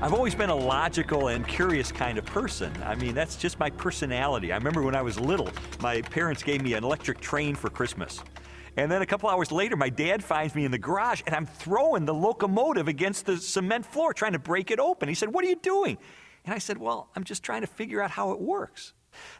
I've always been a logical and curious kind of person. I mean, that's just my personality. I remember when I was little, my parents gave me an electric train for Christmas. And then a couple hours later, my dad finds me in the garage, and I'm throwing the locomotive against the cement floor, trying to break it open. He said, "What are you doing?" And I said, "Well, I'm just trying to figure out how it works."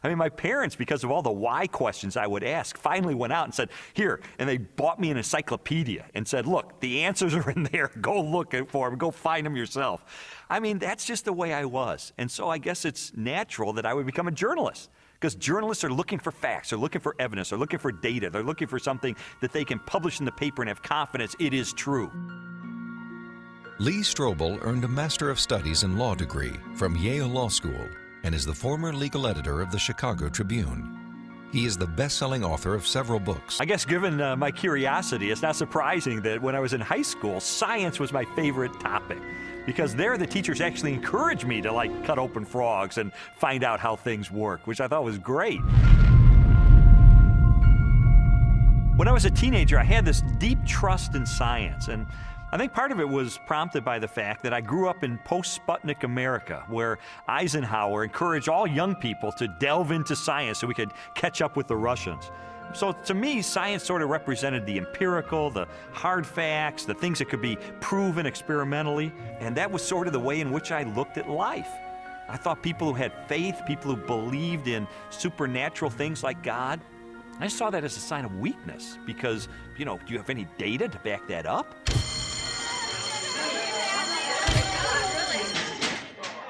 I mean, my parents, because of all the why questions I would ask, finally went out and said, "Here," and they bought me an encyclopedia and said, "Look, the answers are in there. Go look for them. Go find them yourself." I mean, that's just the way I was. And so I guess it's natural that I would become a journalist, because journalists are looking for facts, they're looking for evidence, they're looking for data, they're looking for something that they can publish in the paper and have confidence it is true. Lee Strobel earned a Master of Studies in Law degree from Yale Law School and is the former legal editor of the Chicago Tribune. He is the best-selling author of several books. I guess given my curiosity, it's not surprising that when I was in high school, science was my favorite topic, because there the teachers actually encouraged me to cut open frogs and find out how things work, which I thought was great. When I was a teenager, I had this deep trust in science, and I think part of it was prompted by the fact that I grew up in post-Sputnik America, where Eisenhower encouraged all young people to delve into science so we could catch up with the Russians. So to me, science sort of represented the empirical, the hard facts, the things that could be proven experimentally, and that was sort of the way in which I looked at life. I thought people who had faith, people who believed in supernatural things like God, I saw that as a sign of weakness, because, do you have any data to back that up?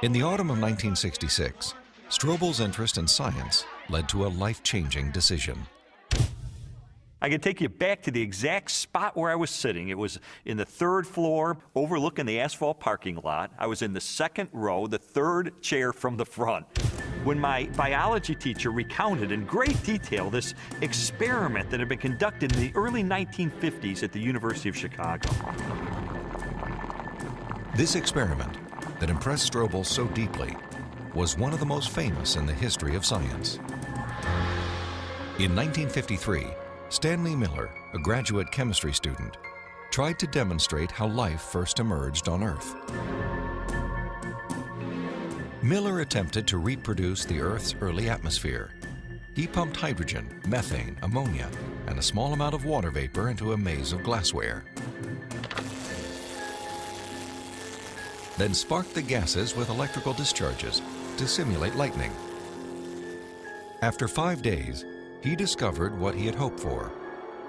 In the autumn of 1966, Strobel's interest in science led to a life-changing decision. I can take you back to the exact spot where I was sitting. It was in the third floor, overlooking the asphalt parking lot. I was in the second row, the third chair from the front, when my biology teacher recounted in great detail this experiment that had been conducted in the early 1950s at the University of Chicago. This experiment that impressed Strobel so deeply was one of the most famous in the history of science. In 1953, Stanley Miller, a graduate chemistry student, tried to demonstrate how life first emerged on Earth. Miller attempted to reproduce the Earth's early atmosphere. He pumped hydrogen, methane, ammonia, and a small amount of water vapor into a maze of glassware. Then sparked the gases with electrical discharges to simulate lightning. After 5 days, he discovered what he had hoped for: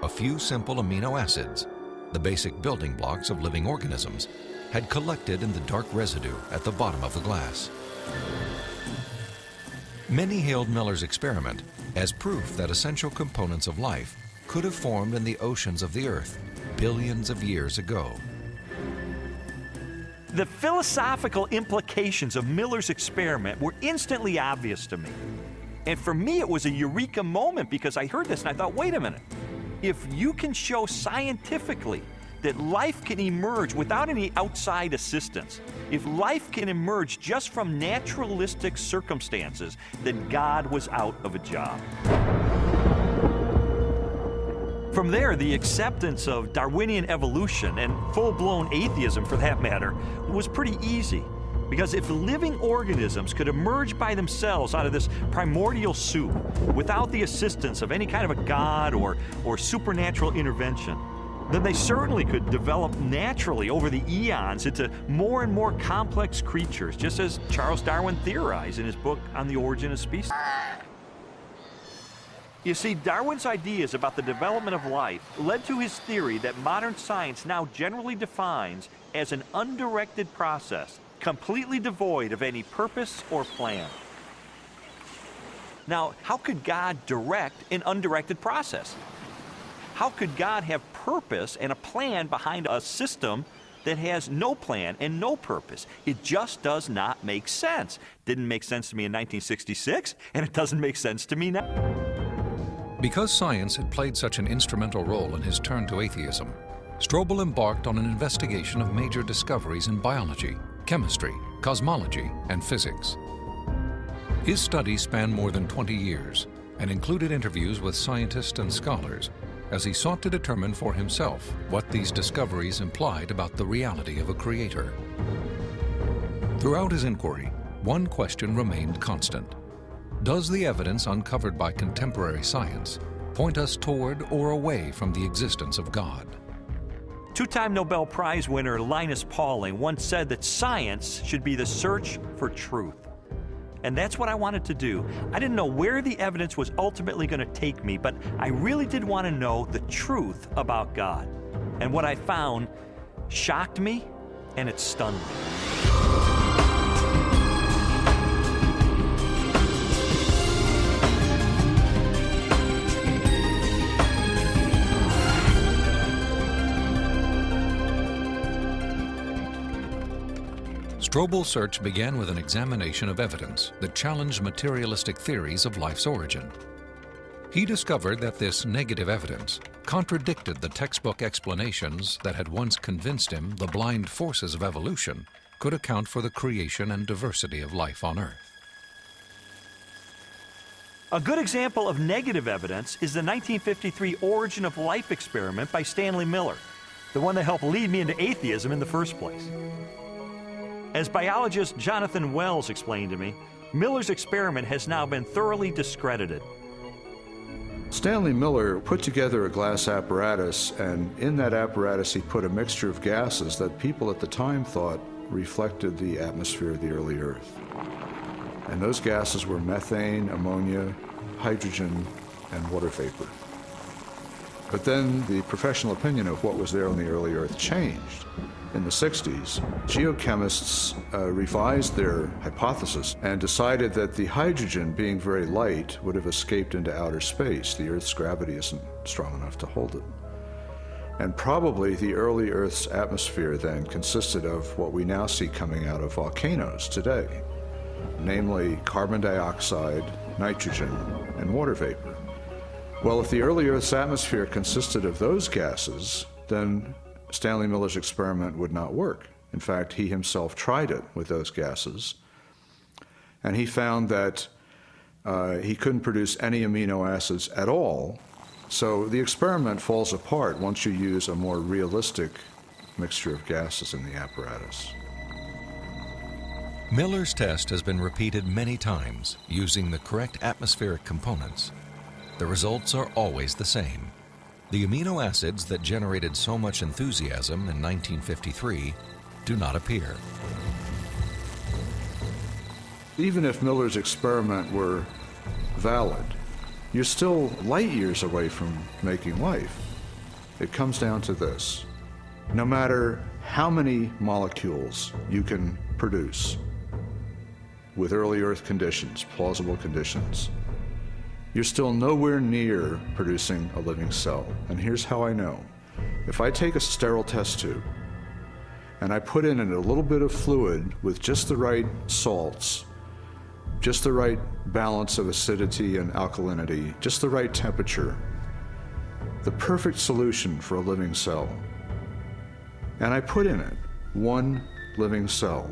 a few simple amino acids, the basic building blocks of living organisms, had collected in the dark residue at the bottom of the glass. Many hailed Miller's experiment as proof that essential components of life could have formed in the oceans of the Earth billions of years ago. The philosophical implications of Miller's experiment were instantly obvious to me. And for me, it was a eureka moment, because I heard this and I thought, wait a minute. If you can show scientifically that life can emerge without any outside assistance, if life can emerge just from naturalistic circumstances, then God was out of a job. From there, the acceptance of Darwinian evolution, and full-blown atheism for that matter, was pretty easy. Because if living organisms could emerge by themselves out of this primordial soup without the assistance of any kind of a god or supernatural intervention, then they certainly could develop naturally over the eons into more and more complex creatures, just as Charles Darwin theorized in his book On the Origin of Species. You see, Darwin's ideas about the development of life led to his theory that modern science now generally defines as an undirected process, completely devoid of any purpose or plan. Now, how could God direct an undirected process? How could God have purpose and a plan behind a system that has no plan and no purpose? It just does not make sense. Didn't make sense to me in 1966, and it doesn't make sense to me now. Because science had played such an instrumental role in his turn to atheism, Strobel embarked on an investigation of major discoveries in biology, chemistry, cosmology, and physics. His studies spanned more than 20 years and included interviews with scientists and scholars as he sought to determine for himself what these discoveries implied about the reality of a creator. Throughout his inquiry, one question remained constant. Does the evidence uncovered by contemporary science point us toward or away from the existence of God? Two-time Nobel Prize winner Linus Pauling once said that science should be the search for truth. And that's what I wanted to do. I didn't know where the evidence was ultimately going to take me, but I really did want to know the truth about God. And what I found shocked me and it stunned me. Strobel's search began with an examination of evidence that challenged materialistic theories of life's origin. He discovered that this negative evidence contradicted the textbook explanations that had once convinced him the blind forces of evolution could account for the creation and diversity of life on Earth. A good example of negative evidence is the 1953 Origin of Life experiment by Stanley Miller, the one that helped lead me into atheism in the first place. As biologist Jonathan Wells explained to me, Miller's experiment has now been thoroughly discredited. Stanley Miller put together a glass apparatus, and in that apparatus he put a mixture of gases that people at the time thought reflected the atmosphere of the early Earth. And those gases were methane, ammonia, hydrogen, and water vapor. But then the professional opinion of what was there on the early Earth changed. In the 60s, geochemists revised their hypothesis and decided that the hydrogen, being very light, would have escaped into outer space. The Earth's gravity isn't strong enough to hold it. And probably the early Earth's atmosphere then consisted of what we now see coming out of volcanoes today, namely carbon dioxide, nitrogen, and water vapor. Well, if the early Earth's atmosphere consisted of those gases, then Stanley Miller's experiment would not work. In fact, he himself tried it with those gases, and he found that he couldn't produce any amino acids at all. So the experiment falls apart once you use a more realistic mixture of gases in the apparatus. Miller's test has been repeated many times using the correct atmospheric components. The results are always the same. The amino acids that generated so much enthusiasm in 1953 do not appear. Even if Miller's experiment were valid, you're still light years away from making life. It comes down to this. No matter how many molecules you can produce with early Earth conditions, plausible conditions, you're still nowhere near producing a living cell. And here's how I know. If I take a sterile test tube and I put in it a little bit of fluid with just the right salts, just the right balance of acidity and alkalinity, just the right temperature, the perfect solution for a living cell, and I put in it one living cell,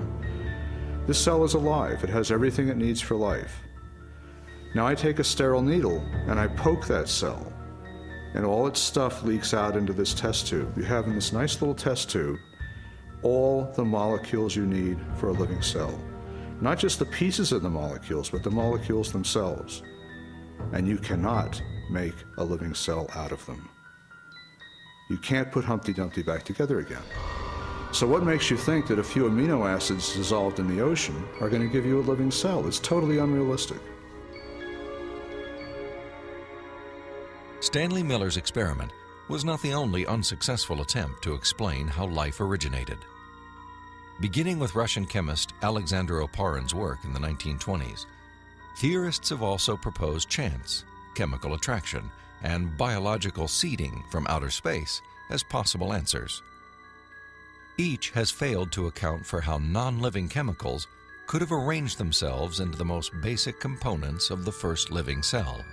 this cell is alive. It has everything it needs for life. Now I take a sterile needle and I poke that cell, and all its stuff leaks out into this test tube. You have in this nice little test tube all the molecules you need for a living cell. Not just the pieces of the molecules, but the molecules themselves. And you cannot make a living cell out of them. You can't put Humpty Dumpty back together again. So what makes you think that a few amino acids dissolved in the ocean are going to give you a living cell? It's totally unrealistic. Stanley Miller's experiment was not the only unsuccessful attempt to explain how life originated. Beginning with Russian chemist Alexander Oparin's work in the 1920s, theorists have also proposed chance, chemical attraction, and biological seeding from outer space as possible answers. Each has failed to account for how non-living chemicals could have arranged themselves into the most basic components of the first living cell.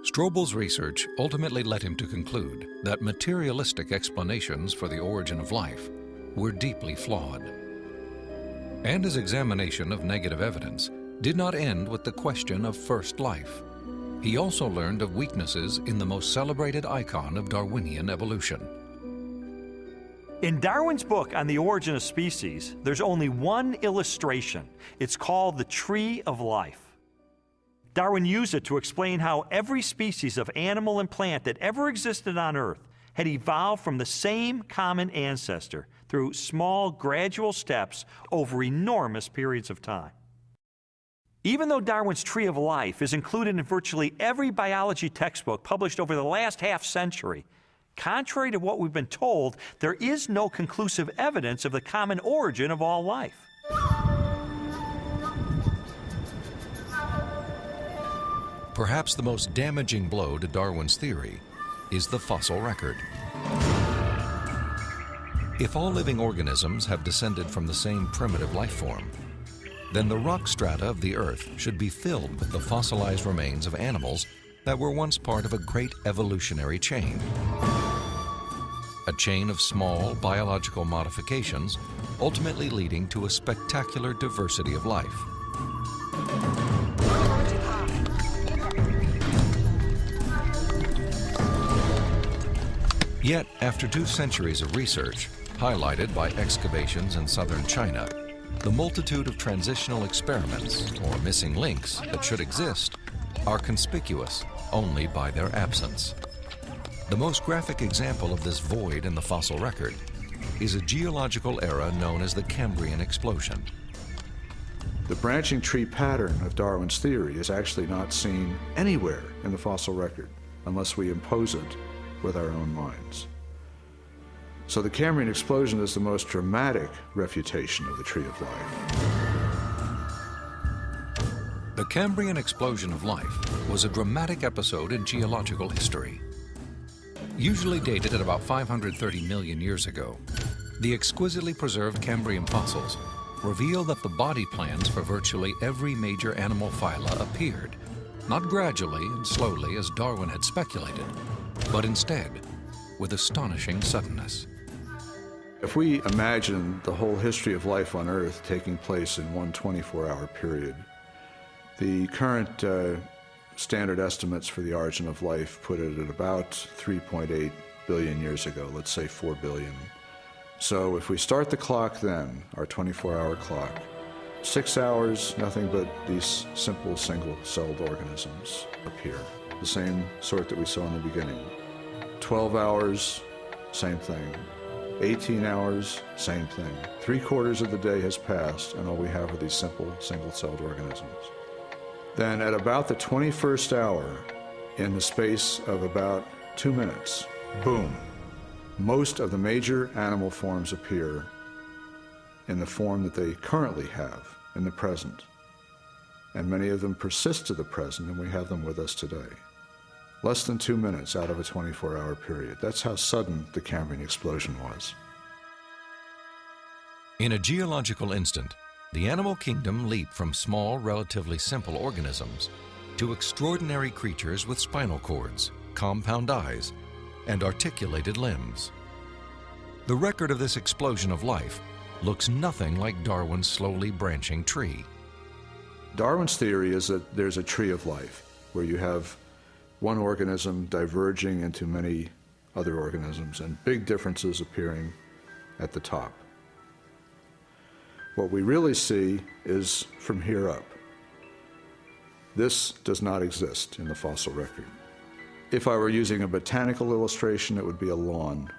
Strobel's research ultimately led him to conclude that materialistic explanations for the origin of life were deeply flawed. And his examination of negative evidence did not end with the question of first life. He also learned of weaknesses in the most celebrated icon of Darwinian evolution. In Darwin's book on the origin of species, there's only one illustration. It's called the tree of life. Darwin used it to explain how every species of animal and plant that ever existed on Earth had evolved from the same common ancestor through small, gradual steps over enormous periods of time. Even though Darwin's tree of life is included in virtually every biology textbook published over the last half-century, contrary to what we've been told, there is no conclusive evidence of the common origin of all life. Perhaps the most damaging blow to Darwin's theory is the fossil record. If all living organisms have descended from the same primitive life form, then the rock strata of the Earth should be filled with the fossilized remains of animals that were once part of a great evolutionary chain. A chain of small biological modifications, ultimately leading to a spectacular diversity of life. Yet, after 2 centuries of research, highlighted by excavations in southern China, the multitude of transitional experiments, or missing links, that should exist are conspicuous only by their absence. The most graphic example of this void in the fossil record is a geological era known as the Cambrian explosion. The branching tree pattern of Darwin's theory is actually not seen anywhere in the fossil record unless we impose it with our own minds. So the Cambrian explosion is the most dramatic refutation of the tree of life. The Cambrian explosion of life was a dramatic episode in geological history. Usually dated at about 530 million years ago, the exquisitely preserved Cambrian fossils reveal that the body plans for virtually every major animal phyla appeared, not gradually and slowly as Darwin had speculated, but instead with astonishing suddenness. If we imagine the whole history of life on Earth taking place in one 24-hour period, the current standard estimates for the origin of life put it at about 3.8 billion years ago, let's say 4 billion. So if we start the clock then, our 24-hour clock, 6 hours, nothing but these simple single-celled organisms appear, the same sort that we saw in the beginning. 12 hours, same thing. 18 hours, same thing. 3/4 of the day has passed, and all we have are these simple single-celled organisms. Then at about the 21st hour, in the space of about 2 minutes, boom, most of the major animal forms appear in the form that they currently have in the present. And many of them persist to the present, and we have them with us today. Less than 2 minutes out of a 24-hour period. That's how sudden the Cambrian explosion was. In a geological instant, the animal kingdom leaped from small, relatively simple organisms to extraordinary creatures with spinal cords, compound eyes, and articulated limbs. The record of this explosion of life looks nothing like Darwin's slowly branching tree. Darwin's theory is that there's a tree of life, where you have one organism diverging into many other organisms and big differences appearing at the top. What we really see is from here up. This does not exist in the fossil record. If I were using a botanical illustration, it would be a lawn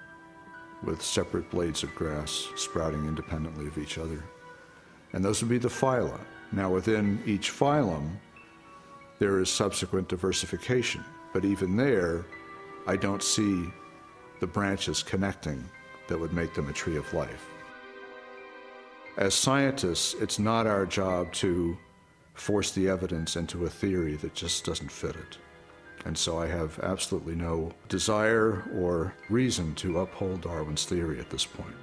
with separate blades of grass sprouting independently of each other. And those would be the phyla. Now within each phylum, there is subsequent diversification, but even there, I don't see the branches connecting that would make them a tree of life. As scientists, it's not our job to force the evidence into a theory that just doesn't fit it. And so I have absolutely no desire or reason to uphold Darwin's theory at this point.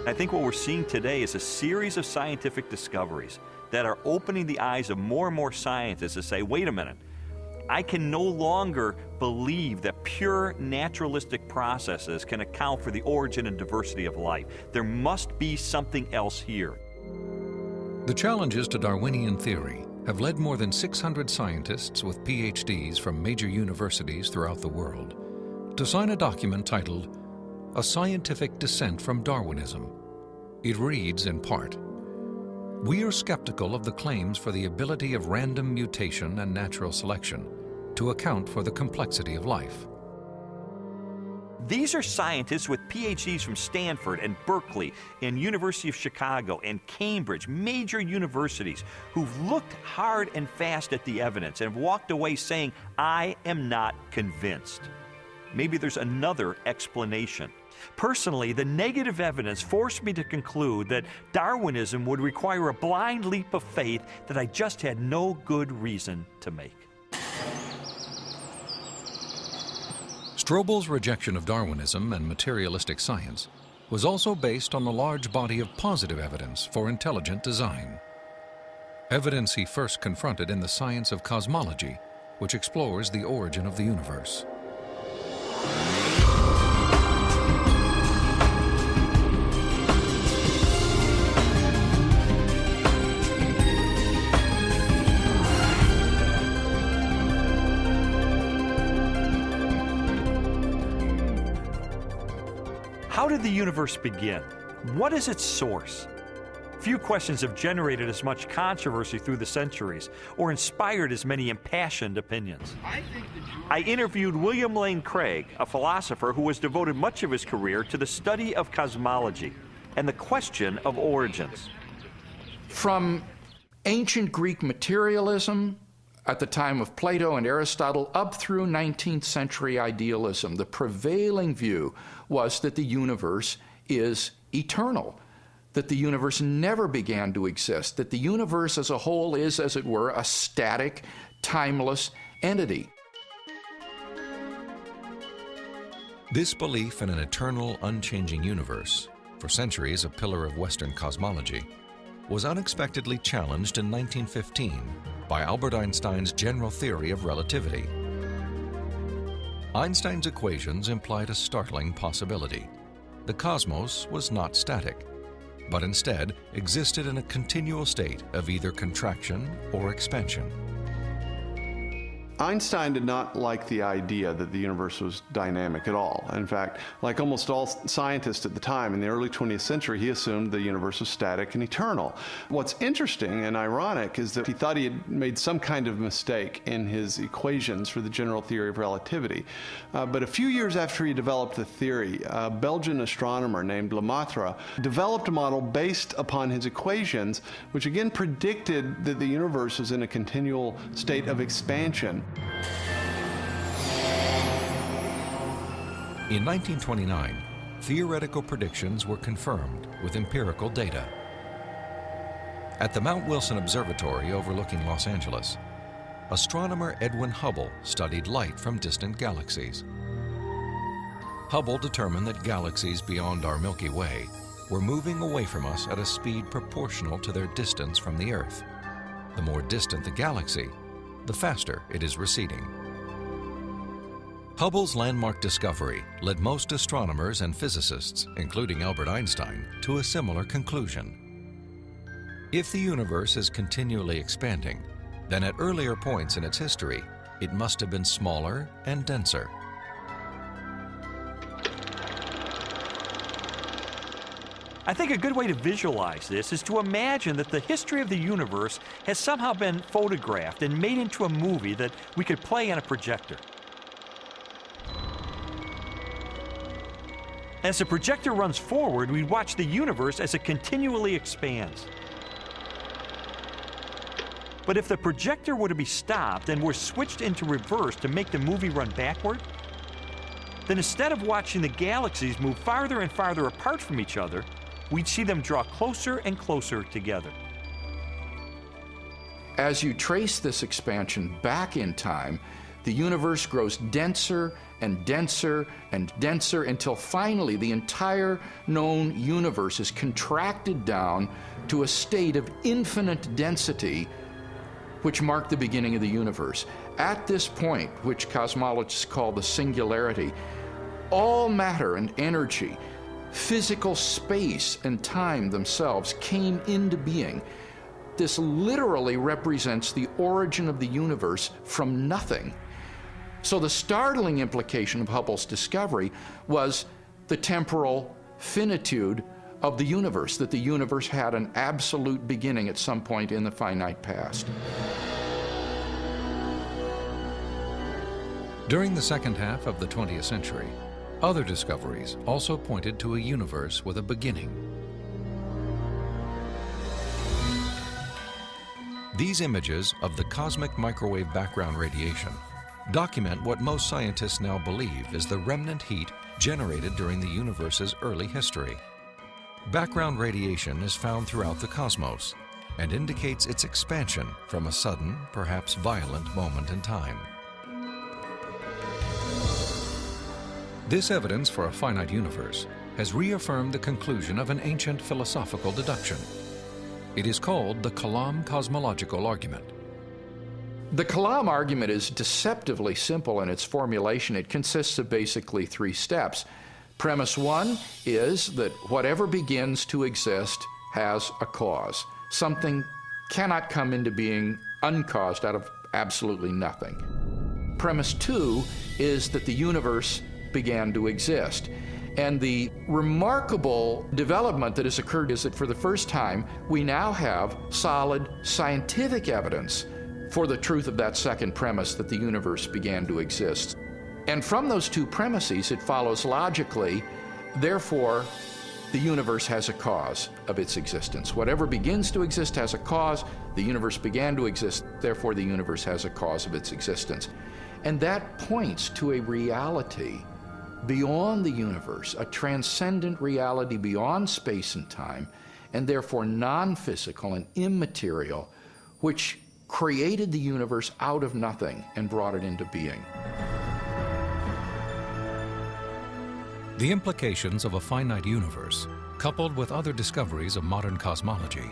I think what we're seeing today is a series of scientific discoveries that are opening the eyes of more and more scientists to say, wait a minute, I can no longer believe that pure naturalistic processes can account for the origin and diversity of life. There must be something else here. The challenges to Darwinian theory have led more than 600 scientists with PhDs from major universities throughout the world to sign a document titled a scientific dissent from Darwinism. It reads in part, "We are skeptical of the claims for the ability of random mutation and natural selection to account for the complexity of life." These are scientists with PhDs from Stanford and Berkeley and University of Chicago and Cambridge, major universities, who've looked hard and fast at the evidence and have walked away saying, I am not convinced. Maybe there's another explanation. Personally, the negative evidence forced me to conclude that Darwinism would require a blind leap of faith that I just had no good reason to make. Strobel's rejection of Darwinism and materialistic science was also based on a large body of positive evidence for intelligent design. Evidence he first confronted in the science of cosmology, which explores the origin of the universe. How did the universe begin? What is its source? Few questions have generated as much controversy through the centuries or inspired as many impassioned opinions. I interviewed William Lane Craig, a philosopher who has devoted much of his career to the study of cosmology and the question of origins. From ancient Greek materialism at the time of Plato and Aristotle up through 19th century idealism, the prevailing view was that the universe is eternal, that the universe never began to exist, that the universe as a whole is, as it were, a static, timeless entity. This belief in an eternal, unchanging universe, for centuries a pillar of Western cosmology, was unexpectedly challenged in 1915 by Albert Einstein's general theory of relativity. Einstein's equations implied a startling possibility. The cosmos was not static, but instead existed in a continual state of either contraction or expansion. Einstein did not like the idea that the universe was dynamic at all. In fact, like almost all scientists at the time in the early 20th century, he assumed the universe was static and eternal. What's interesting and ironic is that he thought he had made some kind of mistake in his equations for the general theory of relativity. But a few years after he developed the theory, a Belgian astronomer named Lemaitre developed a model based upon his equations, which again predicted that the universe was in a continual state of expansion. In 1929, theoretical predictions were confirmed with empirical data. At the Mount Wilson Observatory overlooking Los Angeles, astronomer Edwin Hubble studied light from distant galaxies. Hubble determined that galaxies beyond our Milky Way were moving away from us at a speed proportional to their distance from the Earth. The more distant the galaxy, the faster it is receding. Hubble's landmark discovery led most astronomers and physicists, including Albert Einstein, to a similar conclusion. If the universe is continually expanding, then at earlier points in its history, it must have been smaller and denser. I think a good way to visualize this is to imagine that the history of the universe has somehow been photographed and made into a movie that we could play on a projector. As the projector runs forward, we watch the universe as it continually expands. But if the projector were to be stopped and were switched into reverse to make the movie run backward, then instead of watching the galaxies move farther and farther apart from each other, we'd see them draw closer and closer together. As you trace this expansion back in time, the universe grows denser and denser and denser until finally the entire known universe is contracted down to a state of infinite density, which marked the beginning of the universe. At this point, which cosmologists call the singularity, all matter and energy, physical space and time themselves came into being. This literally represents the origin of the universe from nothing. So the startling implication of Hubble's discovery was the temporal finitude of the universe, that the universe had an absolute beginning at some point in the finite past. During the second half of the 20th century, other discoveries also pointed to a universe with a beginning. These images of the cosmic microwave background radiation document what most scientists now believe is the remnant heat generated during the universe's early history. Background radiation is found throughout the cosmos and indicates its expansion from a sudden, perhaps violent moment in time. This evidence for a finite universe has reaffirmed the conclusion of an ancient philosophical deduction. It is called the Kalam cosmological argument. The Kalam argument is deceptively simple in its formulation. It consists of basically 3 steps. Premise 1 is that whatever begins to exist has a cause. Something cannot come into being uncaused out of absolutely nothing. Premise 2 is that the universe began to exist. And the remarkable development that has occurred is that for the first time, we now have solid scientific evidence for the truth of that second premise, that the universe began to exist. And from those 2 premises, it follows logically, therefore, the universe has a cause of its existence. Whatever begins to exist has a cause. The universe began to exist, therefore the universe has a cause of its existence. And that points to a reality beyond the universe, a transcendent reality beyond space and time, and therefore non-physical and immaterial, which created the universe out of nothing and brought it into being. The implications of a finite universe, coupled with other discoveries of modern cosmology,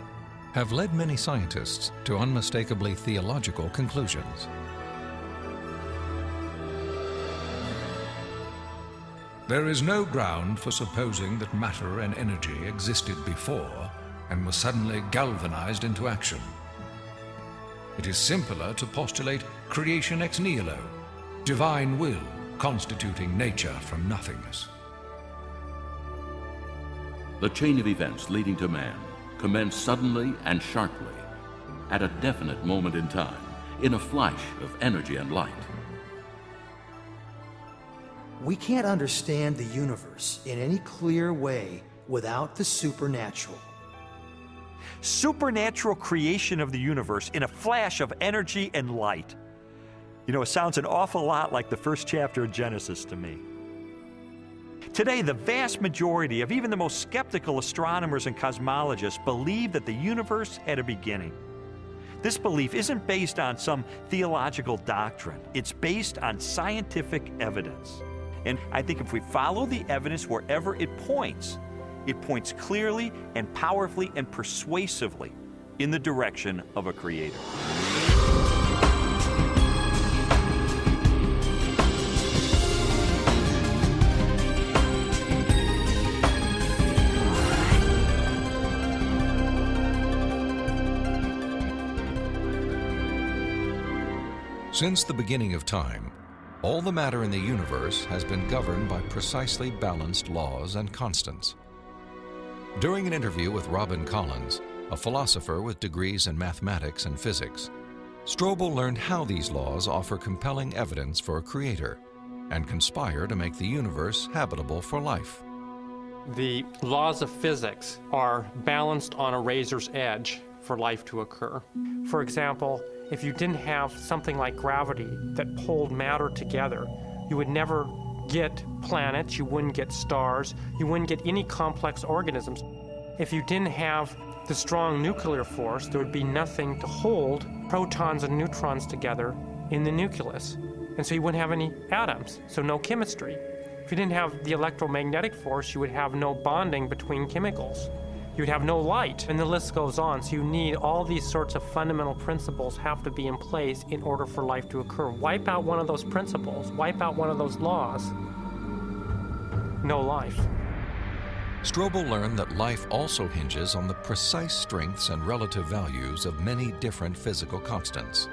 have led many scientists to unmistakably theological conclusions. There is no ground for supposing that matter and energy existed before and were suddenly galvanized into action. It is simpler to postulate creation ex nihilo, divine will constituting nature from nothingness. The chain of events leading to man commenced suddenly and sharply, at a definite moment in time, in a flash of energy and light. We can't understand the universe in any clear way without the supernatural. Supernatural creation of the universe in a flash of energy and light. You know, it sounds an awful lot like the first chapter of Genesis to me. Today, the vast majority of even the most skeptical astronomers and cosmologists believe that the universe had a beginning. This belief isn't based on some theological doctrine. It's based on scientific evidence. And I think if we follow the evidence wherever it points clearly and powerfully and persuasively in the direction of a creator. Since the beginning of time, all the matter in the universe has been governed by precisely balanced laws and constants. During an interview with Robin Collins, a philosopher with degrees in mathematics and physics, Strobel learned how these laws offer compelling evidence for a creator and conspire to make the universe habitable for life. The laws of physics are balanced on a razor's edge for life to occur. For example, if you didn't have something like gravity that pulled matter together, you would never get planets, you wouldn't get stars, you wouldn't get any complex organisms. If you didn't have the strong nuclear force, there would be nothing to hold protons and neutrons together in the nucleus. And so you wouldn't have any atoms, so no chemistry. If you didn't have the electromagnetic force, you would have no bonding between chemicals. You'd have no light, and the list goes on. So you need all these sorts of fundamental principles have to be in place in order for life to occur. Wipe out one of those principles, wipe out one of those laws, no life. Strobel learned that life also hinges on the precise strengths and relative values of many different physical constants.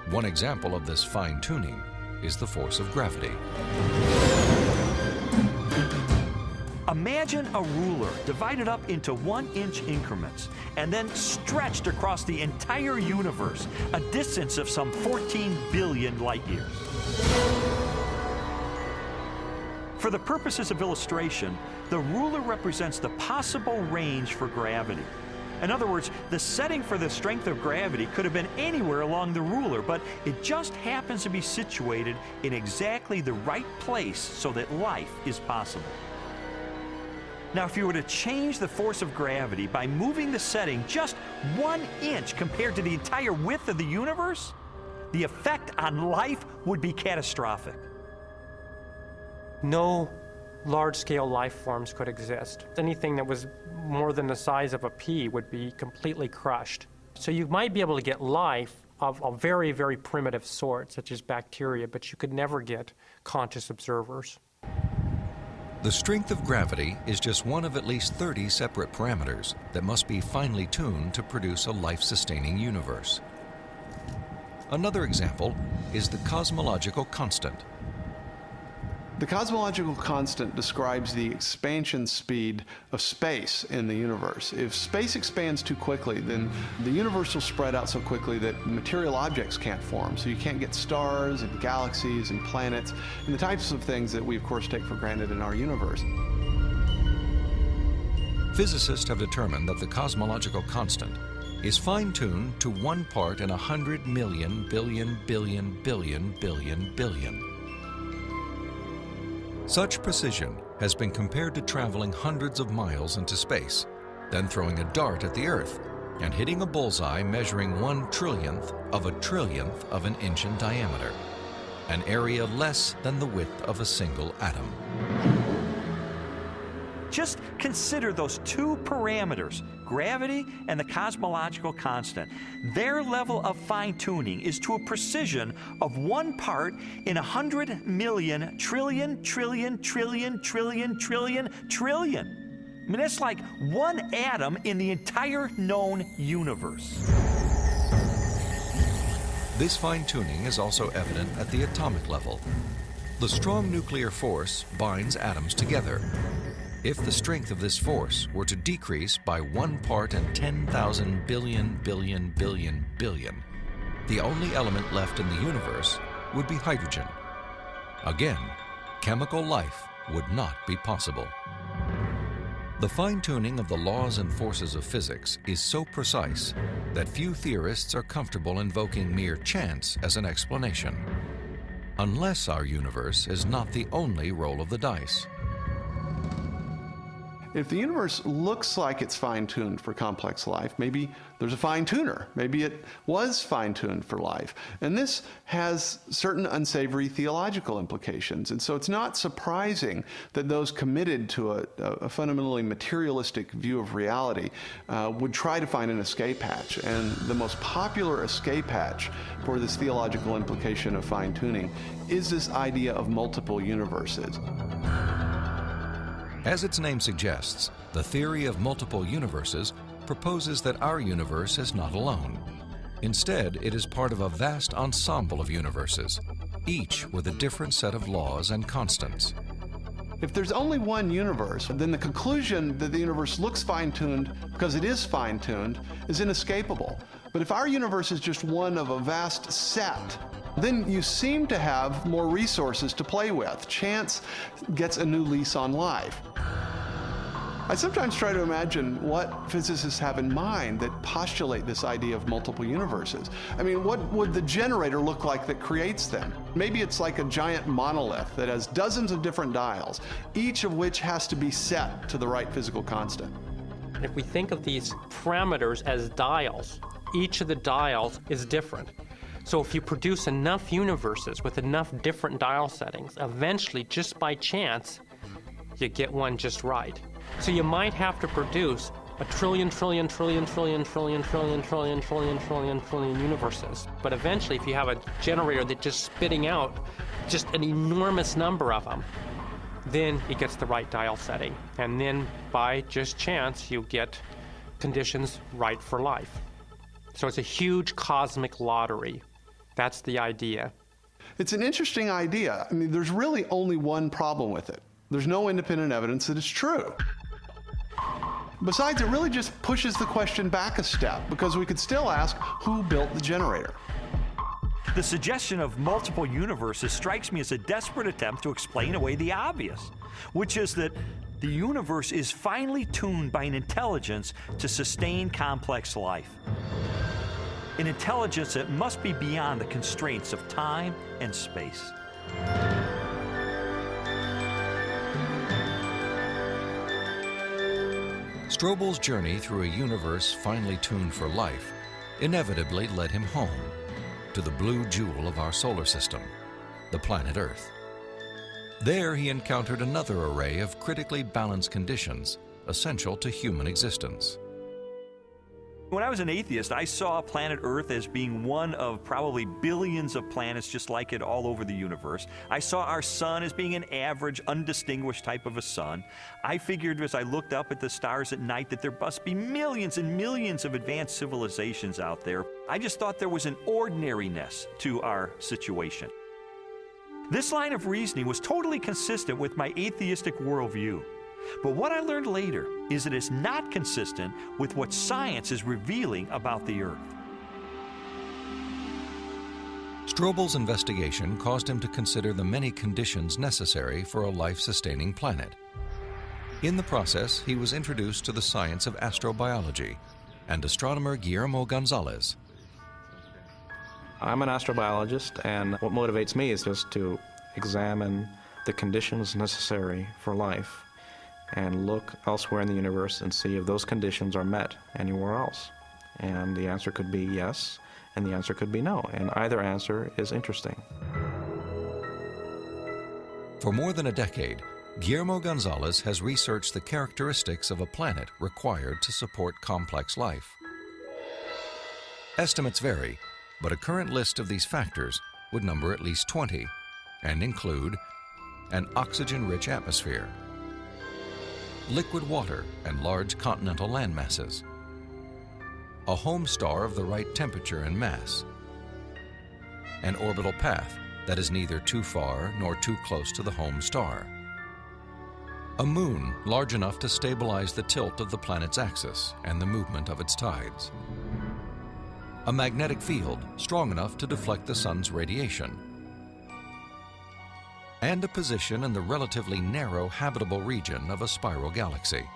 One example of this fine-tuning is the force of gravity. Imagine a ruler divided up into 1-inch increments and then stretched across the entire universe, a distance of some 14 billion light years. For the purposes of illustration, the ruler represents the possible range for gravity. In other words, the setting for the strength of gravity could have been anywhere along the ruler, but it just happens to be situated in exactly the right place so that life is possible. Now, if you were to change the force of gravity by moving the setting just 1 inch compared to the entire width of the universe, the effect on life would be catastrophic. No large-scale life forms could exist. Anything that was more than the size of a pea would be completely crushed. So you might be able to get life of a very, very primitive sort, such as bacteria, but you could never get conscious observers. The strength of gravity is just one of at least 30 separate parameters that must be finely tuned to produce a life-sustaining universe. Another example is the cosmological constant. The cosmological constant describes the expansion speed of space in the universe. If space expands too quickly, then the universe will spread out so quickly that material objects can't form. So you can't get stars and galaxies and planets and the types of things that we, of course, take for granted in our universe. Physicists have determined that the cosmological constant is fine-tuned to 1 part in 100 million billion billion billion billion billion. Such precision has been compared to traveling hundreds of miles into space, then throwing a dart at the Earth and hitting a bullseye measuring 1/trillionth of an inch in diameter, an area less than the width of a single atom. Just consider those two parameters, gravity and the cosmological constant. Their level of fine-tuning is to a precision of 1 part in 100 million trillion, trillion, trillion, trillion, trillion, trillion. I mean, that's like 1 atom in the entire known universe. This fine-tuning is also evident at the atomic level. The strong nuclear force binds atoms together. If the strength of this force were to decrease by 1 part in 10,000 billion billion billion billion, the only element left in the universe would be hydrogen. Again, chemical life would not be possible. The fine-tuning of the laws and forces of physics is so precise that few theorists are comfortable invoking mere chance as an explanation, unless our universe is not the only roll of the dice. If the universe looks like it's fine-tuned for complex life, maybe there's a fine-tuner. Maybe it was fine-tuned for life. And this has certain unsavory theological implications. And so it's not surprising that those committed to a fundamentally materialistic view of reality would try to find an escape hatch. And the most popular escape hatch for this theological implication of fine-tuning is this idea of multiple universes. As its name suggests, the theory of multiple universes proposes that our universe is not alone. Instead, it is part of a vast ensemble of universes, each with a different set of laws and constants. If there's only one universe, then the conclusion that the universe looks fine-tuned because it is fine-tuned is inescapable. But if our universe is just one of a vast set, then you seem to have more resources to play with. Chance gets a new lease on life. I sometimes try to imagine what physicists have in mind that postulate this idea of multiple universes. I mean, what would the generator look like that creates them? Maybe it's like a giant monolith that has dozens of different dials, each of which has to be set to the right physical constant. If we think of these parameters as dials, each of the dials is different. So if you produce enough universes with enough different dial settings, eventually, just by chance, you get one just right. So you might have to produce a trillion universes. But eventually, if you have a generator that's just spitting out just an enormous number of them, then it gets the right dial setting. And then by just chance, you get conditions right for life. So it's a huge cosmic lottery. That's the idea. It's an interesting idea. I mean, there's really only one problem with it. There's no independent evidence that it's true. Besides, it really just pushes the question back a step, because we could still ask, who built the generator? The suggestion of multiple universes strikes me as a desperate attempt to explain away the obvious, which is that the universe is finely tuned by an intelligence to sustain complex life. An intelligence that must be beyond the constraints of time and space. Strobel's journey through a universe finely tuned for life inevitably led him home, to the blue jewel of our solar system, the planet Earth. There he encountered another array of critically balanced conditions essential to human existence. When I was an atheist, I saw planet Earth as being one of probably billions of planets just like it all over the universe. I saw our sun as being an average, undistinguished type of a sun. I figured as I looked up at the stars at night that there must be millions and millions of advanced civilizations out there. I just thought there was an ordinariness to our situation. This line of reasoning was totally consistent with my atheistic worldview. But what I learned later is that it's not consistent with what science is revealing about the Earth. Strobel's investigation caused him to consider the many conditions necessary for a life-sustaining planet. In the process, he was introduced to the science of astrobiology and astronomer Guillermo Gonzalez. I'm an astrobiologist, and what motivates me is just to examine the conditions necessary for life and look elsewhere in the universe and see if those conditions are met anywhere else. And the answer could be yes, and the answer could be no, and either answer is interesting. For more than a decade, Guillermo Gonzalez has researched the characteristics of a planet required to support complex life. Estimates vary, but a current list of these factors would number at least 20 and include an oxygen-rich atmosphere, liquid water and large continental landmasses, a home star of the right temperature and mass, an orbital path that is neither too far nor too close to the home star, a moon large enough to stabilize the tilt of the planet's axis and the movement of its tides, a magnetic field strong enough to deflect the sun's radiation, and a position in the relatively narrow habitable region of a spiral galaxy.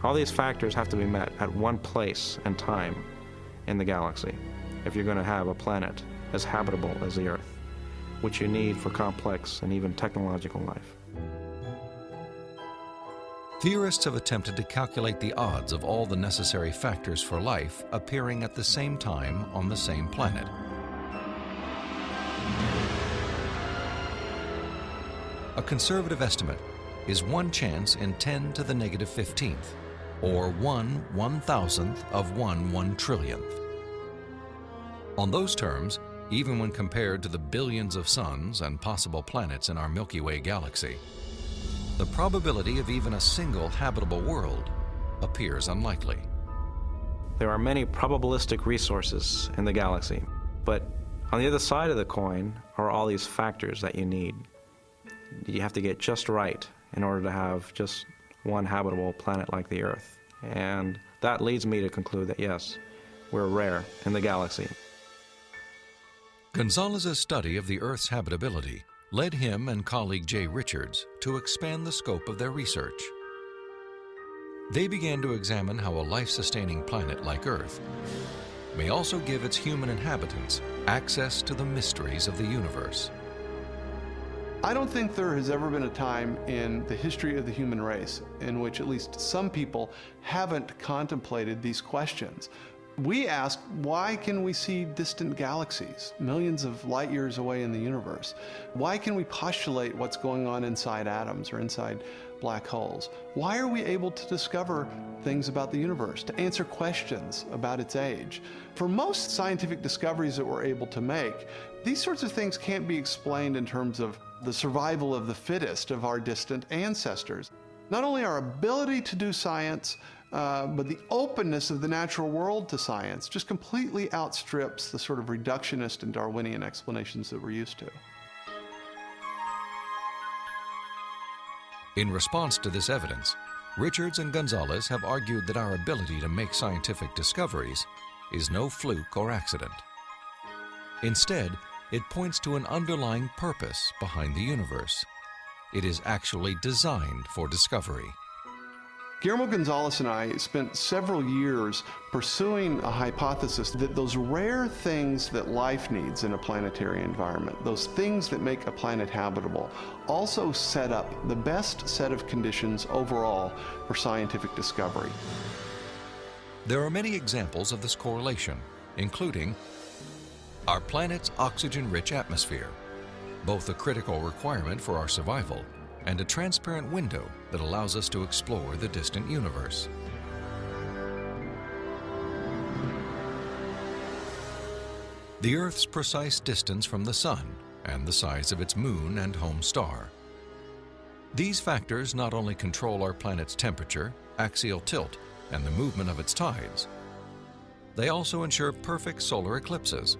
All these factors have to be met at one place and time in the galaxy if you're going to have a planet as habitable as the Earth, which you need for complex and even technological life. Theorists have attempted to calculate the odds of all the necessary factors for life appearing at the same time on the same planet. A conservative estimate is 1 chance in 10 to the negative 15th, or 1/1000th of 1/1 trillionth. On those terms, even when compared to the billions of suns and possible planets in our Milky Way galaxy, the probability of even a single habitable world appears unlikely. There are many probabilistic resources in the galaxy, but on the other side of the coin are all these factors that you need. You have to get just right in order to have just one habitable planet like the Earth. And that leads me to conclude that yes, we're rare in the galaxy. Gonzalez's study of the Earth's habitability led him and colleague Jay Richards to expand the scope of their research. They began to examine how a life-sustaining planet like Earth may also give its human inhabitants access to the mysteries of the universe. I don't think there has ever been a time in the history of the human race in which at least some people haven't contemplated these questions. We ask, why can we see distant galaxies, millions of light years away in the universe? Why can we postulate what's going on inside atoms or inside black holes? Why are we able to discover things about the universe, to answer questions about its age? For most scientific discoveries that we're able to make, these sorts of things can't be explained in terms of the survival of the fittest of our distant ancestors. Not only our ability to do science, but the openness of the natural world to science just completely outstrips the sort of reductionist and Darwinian explanations that we're used to. In response to this evidence, Richards and Gonzalez have argued that our ability to make scientific discoveries is no fluke or accident. Instead, it points to an underlying purpose behind the universe. It is actually designed for discovery. Guillermo Gonzalez and I spent several years pursuing a hypothesis that those rare things that life needs in a planetary environment, those things that make a planet habitable, also set up the best set of conditions overall for scientific discovery. There are many examples of this correlation, including our planet's oxygen-rich atmosphere, both a critical requirement for our survival and a transparent window that allows us to explore the distant universe. The Earth's precise distance from the Sun and the size of its moon and home star. These factors not only control our planet's temperature, axial tilt, and the movement of its tides, they also ensure perfect solar eclipses,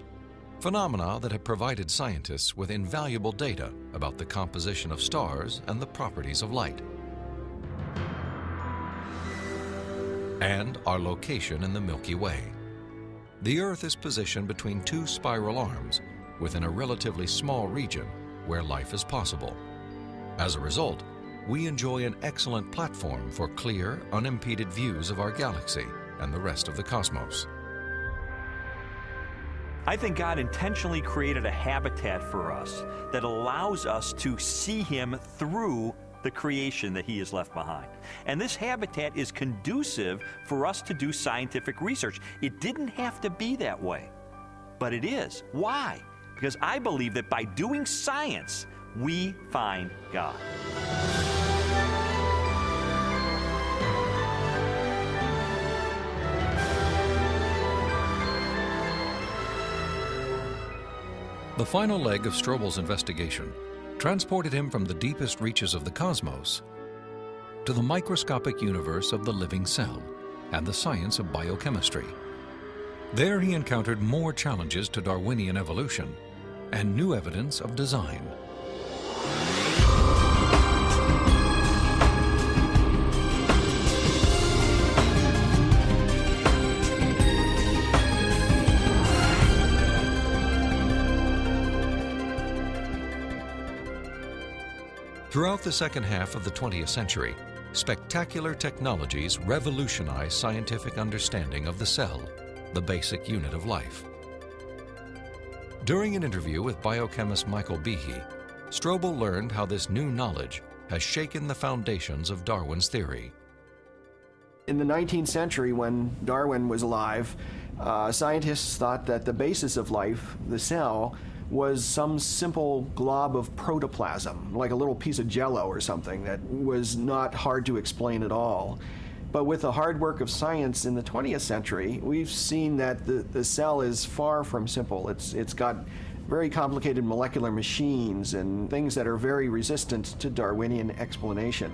phenomena that have provided scientists with invaluable data about the composition of stars and the properties of light. And our location in the Milky Way. The Earth is positioned between two spiral arms within a relatively small region where life is possible. As a result, we enjoy an excellent platform for clear, unimpeded views of our galaxy and the rest of the cosmos. I think God intentionally created a habitat for us that allows us to see Him through the creation that He has left behind. And this habitat is conducive for us to do scientific research. It didn't have to be that way, but it is. Why? Because I believe that by doing science, we find God. The final leg of Strobel's investigation transported him from the deepest reaches of the cosmos to the microscopic universe of the living cell and the science of biochemistry. There he encountered more challenges to Darwinian evolution and new evidence of design. Throughout the second half of the 20th century, spectacular technologies revolutionized scientific understanding of the cell, the basic unit of life. During an interview with biochemist Michael Behe, Strobel learned how this new knowledge has shaken the foundations of Darwin's theory. In the 19th century, when Darwin was alive, scientists thought that the basis of life, the cell, was some simple glob of protoplasm, like a little piece of jello or something that was not hard to explain at all. But with the hard work of science in the 20th century, we've seen that the cell is far from simple. It's got very complicated molecular machines and things that are very resistant to Darwinian explanation.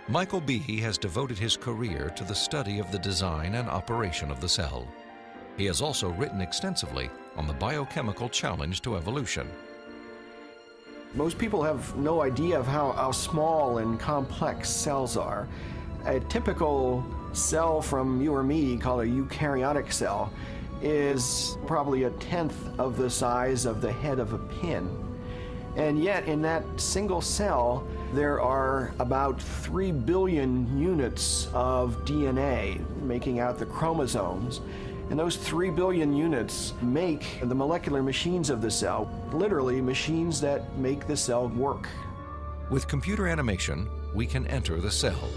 Michael Behe has devoted his career to the study of the design and operation of the cell. He has also written extensively on the biochemical challenge to evolution. Most people have no idea of how small and complex cells are. A typical cell from you or me, called a eukaryotic cell, is probably 1/10 of the size of the head of a pin. And yet, in that single cell, there are about 3 billion units of DNA, making out the chromosomes. And those 3 billion units make the molecular machines of the cell, literally machines that make the cell work. With computer animation, we can enter the cell.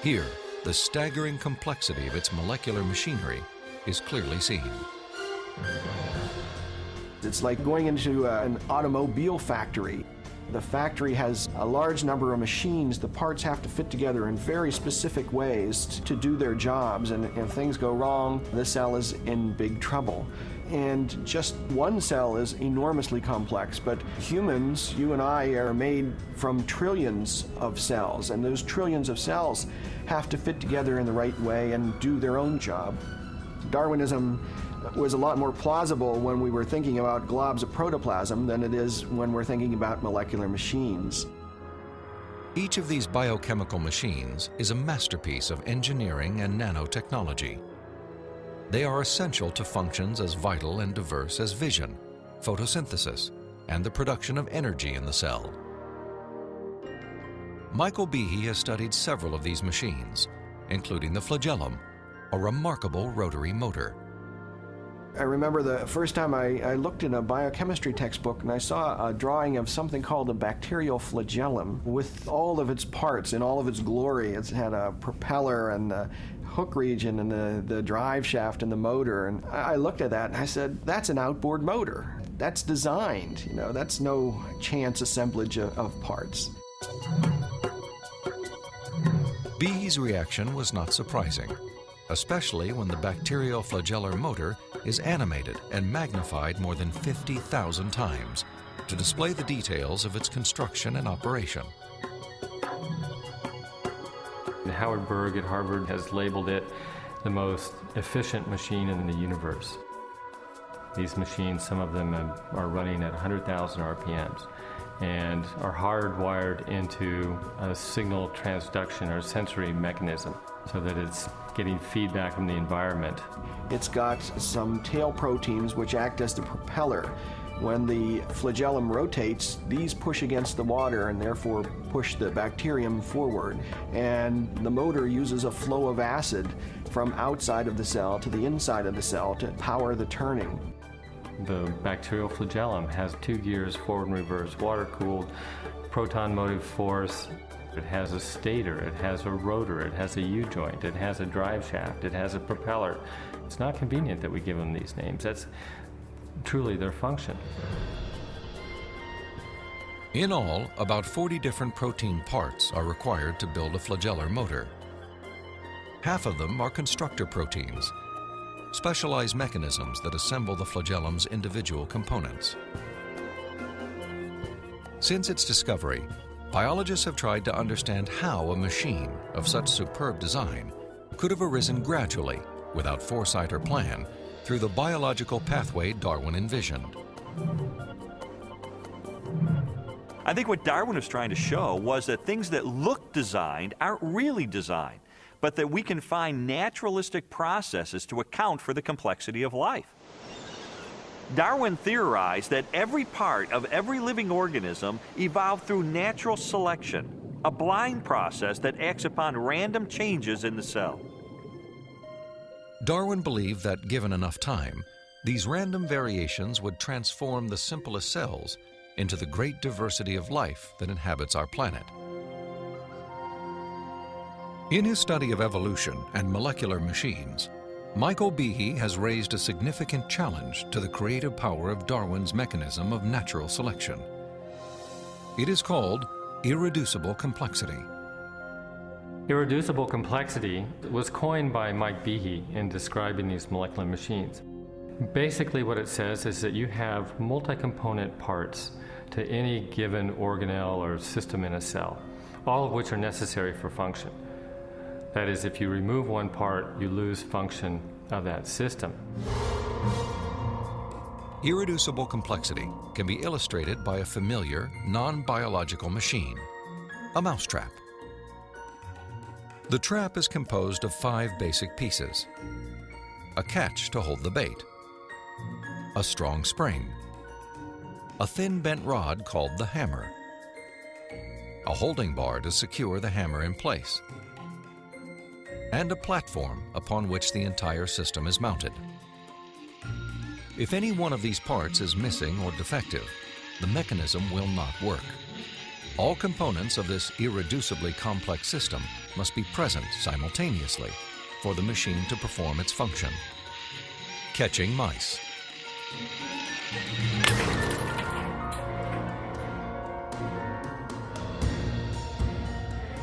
Here, the staggering complexity of its molecular machinery is clearly seen. It's like going into an automobile factory. The factory has a large number of machines. The parts have to fit together in very specific ways to do their jobs, and if things go wrong, the cell is in big trouble. And just one cell is enormously complex, but humans, you and I, are made from trillions of cells, and those trillions of cells have to fit together in the right way and do their own job. Darwinism was a lot more plausible when we were thinking about globs of protoplasm than it is when we're thinking about molecular machines. Each of these biochemical machines is a masterpiece of engineering and nanotechnology. They are essential to functions as vital and diverse as vision, photosynthesis, and the production of energy in the cell. Michael Behe has studied several of these machines, including the flagellum, a remarkable rotary motor. I remember the first time I looked in a biochemistry textbook and I saw a drawing of something called a bacterial flagellum with all of its parts in all of its glory. It had a propeller and the hook region and the drive shaft and the motor. And I looked at that and I said, that's an outboard motor. That's designed, you know, that's no chance assemblage of parts. Behe's reaction was not surprising, especially when the bacterial flagellar motor is animated and magnified more than 50,000 times to display the details of its construction and operation. Howard Berg at Harvard has labeled it the most efficient machine in the universe. These machines, some of them are running at 100,000 RPMs and are hardwired into a signal transduction or sensory mechanism so that it's getting feedback from the environment. It's got some tail proteins which act as the propeller. When the flagellum rotates, these push against the water and therefore push the bacterium forward. And the motor uses a flow of acid from outside of the cell to the inside of the cell to power the turning. The bacterial flagellum has 2 gears, forward and reverse, water-cooled, proton motive force. It has a stator, it has a rotor, it has a U-joint, it has a drive shaft, it has a propeller. It's not convenient that we give them these names. That's truly their function. In all, about 40 different protein parts are required to build a flagellar motor. Half of them are constructor proteins, specialized mechanisms that assemble the flagellum's individual components. Since its discovery, biologists have tried to understand how a machine of such superb design could have arisen gradually, without foresight or plan, through the biological pathway Darwin envisioned. I think what Darwin was trying to show was that things that look designed aren't really designed, but that we can find naturalistic processes to account for the complexity of life. Darwin theorized that every part of every living organism evolved through natural selection, a blind process that acts upon random changes in the cell. Darwin believed that, given enough time, these random variations would transform the simplest cells into the great diversity of life that inhabits our planet. In his study of evolution and molecular machines, Michael Behe has raised a significant challenge to the creative power of Darwin's mechanism of natural selection. It is called irreducible complexity. Irreducible complexity was coined by Mike Behe in describing these molecular machines. Basically what it says is that you have multi-component parts to any given organelle or system in a cell, all of which are necessary for function. That is, if you remove one part, you lose function of that system. Irreducible complexity can be illustrated by a familiar, non-biological machine, a mousetrap. The trap is composed of 5 basic pieces: a catch to hold the bait, a strong spring, a thin bent rod called the hammer, a holding bar to secure the hammer in place, and a platform upon which the entire system is mounted. If any one of these parts is missing or defective, the mechanism will not work. All components of this irreducibly complex system must be present simultaneously for the machine to perform its function. Catching mice.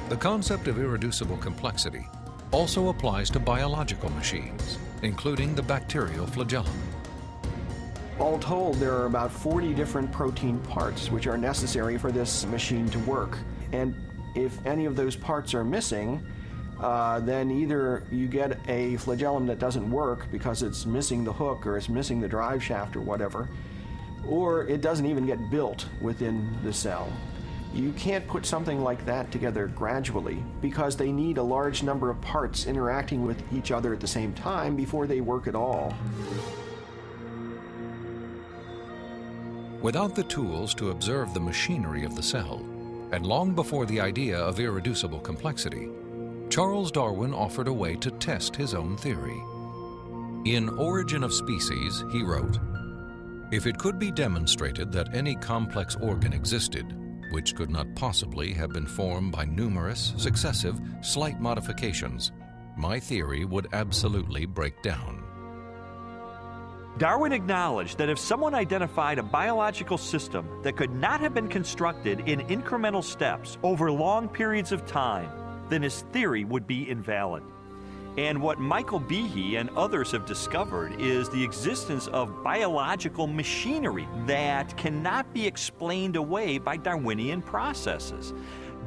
The concept of irreducible complexity also applies to biological machines, including the bacterial flagellum. All told, there are about 40 different protein parts which are necessary for this machine to work. And if any of those parts are missing, then either you get a flagellum that doesn't work because it's missing the hook or it's missing the drive shaft or whatever, or it doesn't even get built within the cell. You can't put something like that together gradually because they need a large number of parts interacting with each other at the same time before they work at all. Without the tools to observe the machinery of the cell, and long before the idea of irreducible complexity, Charles Darwin offered a way to test his own theory. In Origin of Species, he wrote, "If it could be demonstrated that any complex organ existed, which could not possibly have been formed by numerous, successive, slight modifications, my theory would absolutely break down." Darwin acknowledged that if someone identified a biological system that could not have been constructed in incremental steps over long periods of time, then his theory would be invalid. And what Michael Behe and others have discovered is the existence of biological machinery that cannot be explained away by Darwinian processes.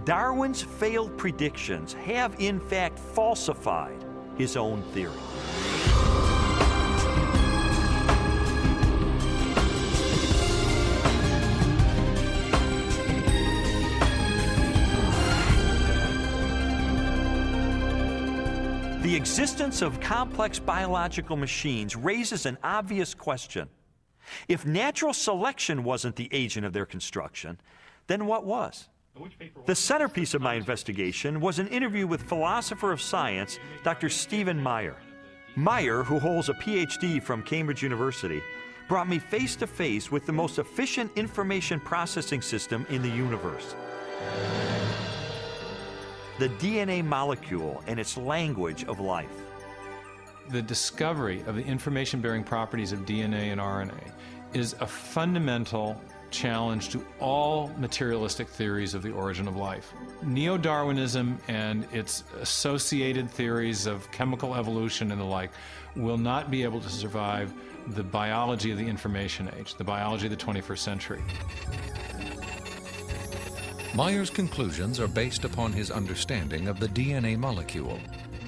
Darwin's failed predictions have in fact falsified his own theory. The existence of complex biological machines raises an obvious question. If natural selection wasn't the agent of their construction, then what was? The centerpiece of my investigation was an interview with philosopher of science, Dr. Stephen Meyer. Meyer, who holds a PhD from Cambridge University, brought me face to face with the most efficient information processing system in the universe. The DNA molecule and its language of life. The discovery of the information-bearing properties of DNA and RNA is a fundamental challenge to all materialistic theories of the origin of life. Neo-Darwinism and its associated theories of chemical evolution and the like will not be able to survive the biology of the information age, the biology of the 21st century. Meyer's conclusions are based upon his understanding of the DNA molecule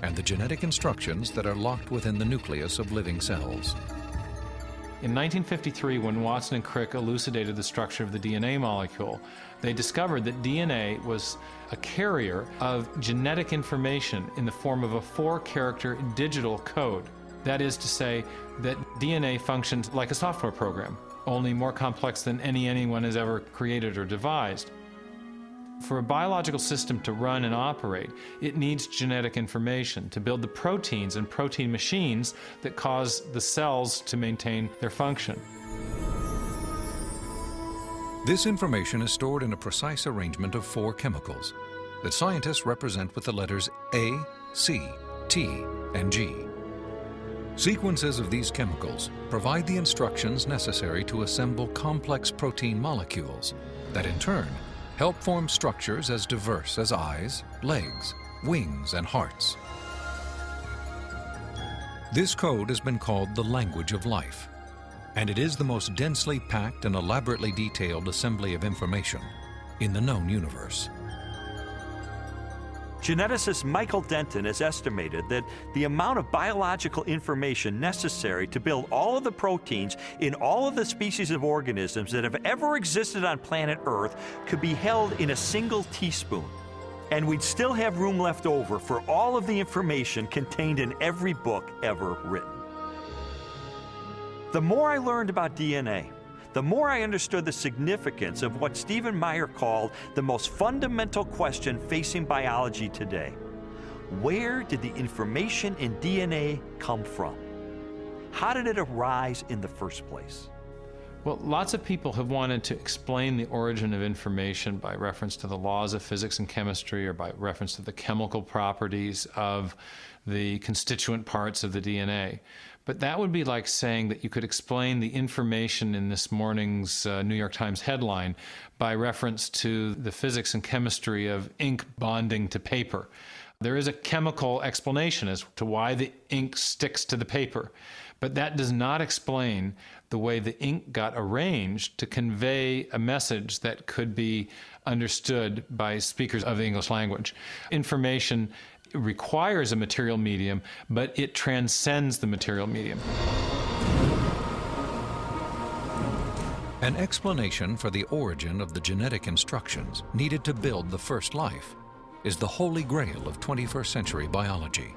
and the genetic instructions that are locked within the nucleus of living cells. In 1953, when Watson and Crick elucidated the structure of the DNA molecule, they discovered that DNA was a carrier of genetic information in the form of a 4-character digital code. That is to say that DNA functions like a software program, only more complex than anyone has ever created or devised. For a biological system to run and operate, it needs genetic information to build the proteins and protein machines that cause the cells to maintain their function. This information is stored in a precise arrangement of 4 chemicals that scientists represent with the letters A, C, T, and G. Sequences of these chemicals provide the instructions necessary to assemble complex protein molecules that in turn help form structures as diverse as eyes, legs, wings, and hearts. This code has been called the language of life, and it is the most densely packed and elaborately detailed assembly of information in the known universe. Geneticist Michael Denton has estimated that the amount of biological information necessary to build all of the proteins in all of the species of organisms that have ever existed on planet Earth could be held in a single teaspoon. And we'd still have room left over for all of the information contained in every book ever written. The more I learned about DNA, the more I understood the significance of what Stephen Meyer called the most fundamental question facing biology today. Where did the information in DNA come from? How did it arise in the first place? Well, lots of people have wanted to explain the origin of information by reference to the laws of physics and chemistry or by reference to the chemical properties of the constituent parts of the DNA. But that would be like saying that you could explain the information in this morning's New York Times headline by reference to the physics and chemistry of ink bonding to paper. There is a chemical explanation as to why the ink sticks to the paper, but that does not explain the way the ink got arranged to convey a message that could be understood by speakers of the English language. Information requires a material medium, but it transcends the material medium. An explanation for the origin of the genetic instructions needed to build the first life is the holy grail of 21st century biology.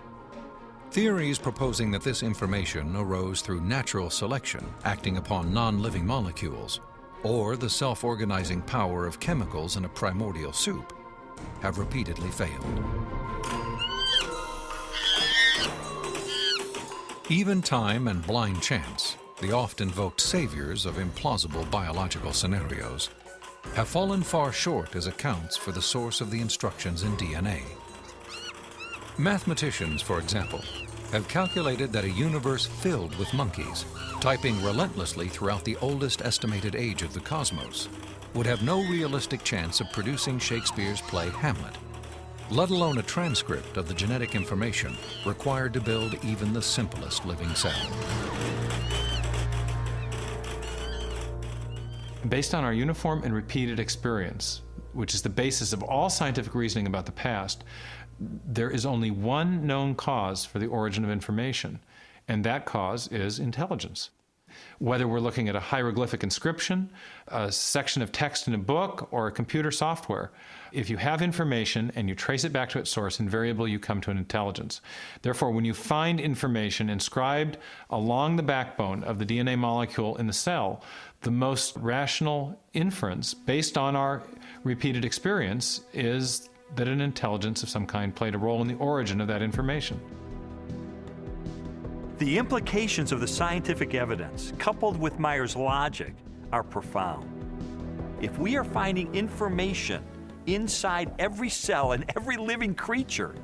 Theories proposing that this information arose through natural selection acting upon non-living molecules, or the self-organizing power of chemicals in a primordial soup, have repeatedly failed. Even time and blind chance, the oft-invoked saviors of implausible biological scenarios, have fallen far short as accounts for the source of the instructions in DNA. Mathematicians, for example, have calculated that a universe filled with monkeys, typing relentlessly throughout the oldest estimated age of the cosmos, would have no realistic chance of producing Shakespeare's play Hamlet, let alone a transcript of the genetic information required to build even the simplest living cell. Based on our uniform and repeated experience, which is the basis of all scientific reasoning about the past, there is only one known cause for the origin of information, and that cause is intelligence. Whether we're looking at a hieroglyphic inscription, a section of text in a book, or a computer software, if you have information and you trace it back to its source, invariably you come to an intelligence. Therefore, when you find information inscribed along the backbone of the DNA molecule in the cell, the most rational inference, based on our repeated experience, is that an intelligence of some kind played a role in the origin of that information. The implications of the scientific evidence, coupled with Mayer's logic, are profound. If we are finding information inside every cell and every living creature,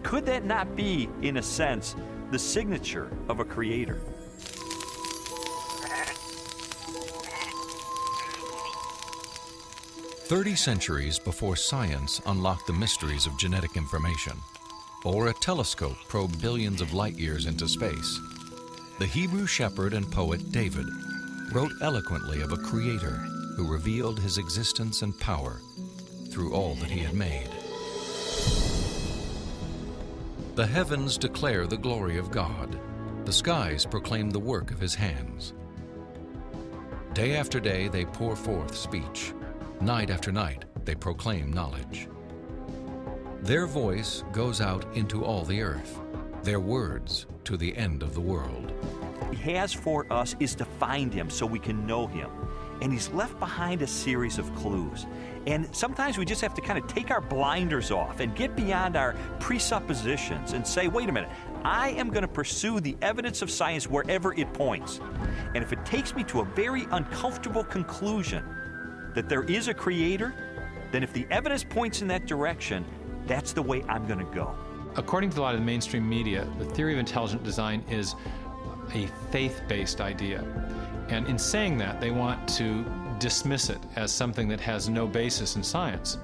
could that not be, in a sense, the signature of a creator? "30 centuries before science unlocked the mysteries of genetic information, or a telescope probed billions of light years into space, the Hebrew shepherd and poet David wrote eloquently of a creator who revealed his existence and power through all that he had made. The heavens declare the glory of God. The skies proclaim the work of his hands. Day after day they pour forth speech. Night after night they proclaim knowledge. Their voice goes out into all the earth, their words to the end of the world." What he has for us is to find him so we can know him. And he's left behind a series of clues. And sometimes we just have to kind of take our blinders off and get beyond our presuppositions and say, wait a minute, I am going to pursue the evidence of science wherever it points. And if it takes me to a very uncomfortable conclusion that there is a creator, then if the evidence points in that direction, that's the way I'm going to go. According to a lot of the mainstream media, the theory of intelligent design is a faith-based idea. And in saying that, they want to dismiss it as something that has no basis in science.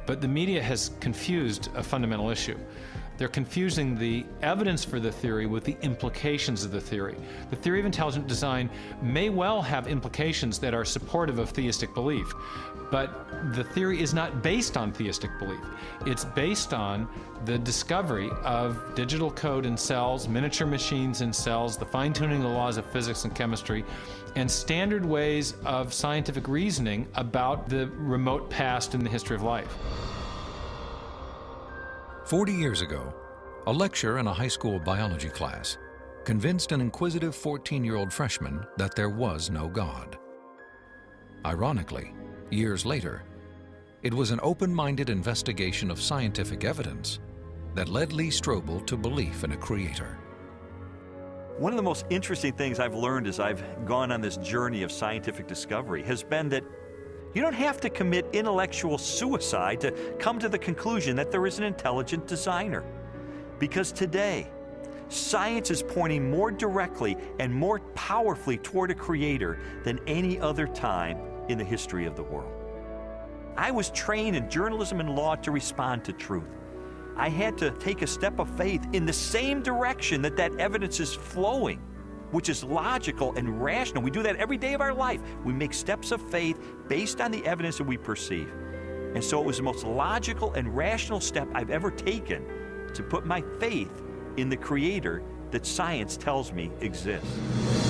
But the media has confused a fundamental issue. They're confusing the evidence for the theory with the implications of the theory. The theory of intelligent design may well have implications that are supportive of theistic belief, but the theory is not based on theistic belief. It's based on the discovery of digital code in cells, miniature machines in cells, the fine-tuning of the laws of physics and chemistry, and standard ways of scientific reasoning about the remote past in the history of life. 40 years ago, a lecturer in a high school biology class convinced an inquisitive 14-year-old freshman that there was no God. Ironically, years later, it was an open-minded investigation of scientific evidence that led Lee Strobel to belief in a creator. One of the most interesting things I've learned as I've gone on this journey of scientific discovery has been that you don't have to commit intellectual suicide to come to the conclusion that there is an intelligent designer. Because today, science is pointing more directly and more powerfully toward a creator than any other time in the history of the world. I was trained in journalism and law to respond to truth. I had to take a step of faith in the same direction that evidence is flowing, which is logical and rational. We do that every day of our life. We make steps of faith based on the evidence that we perceive. And so it was the most logical and rational step I've ever taken to put my faith in the Creator that science tells me exists.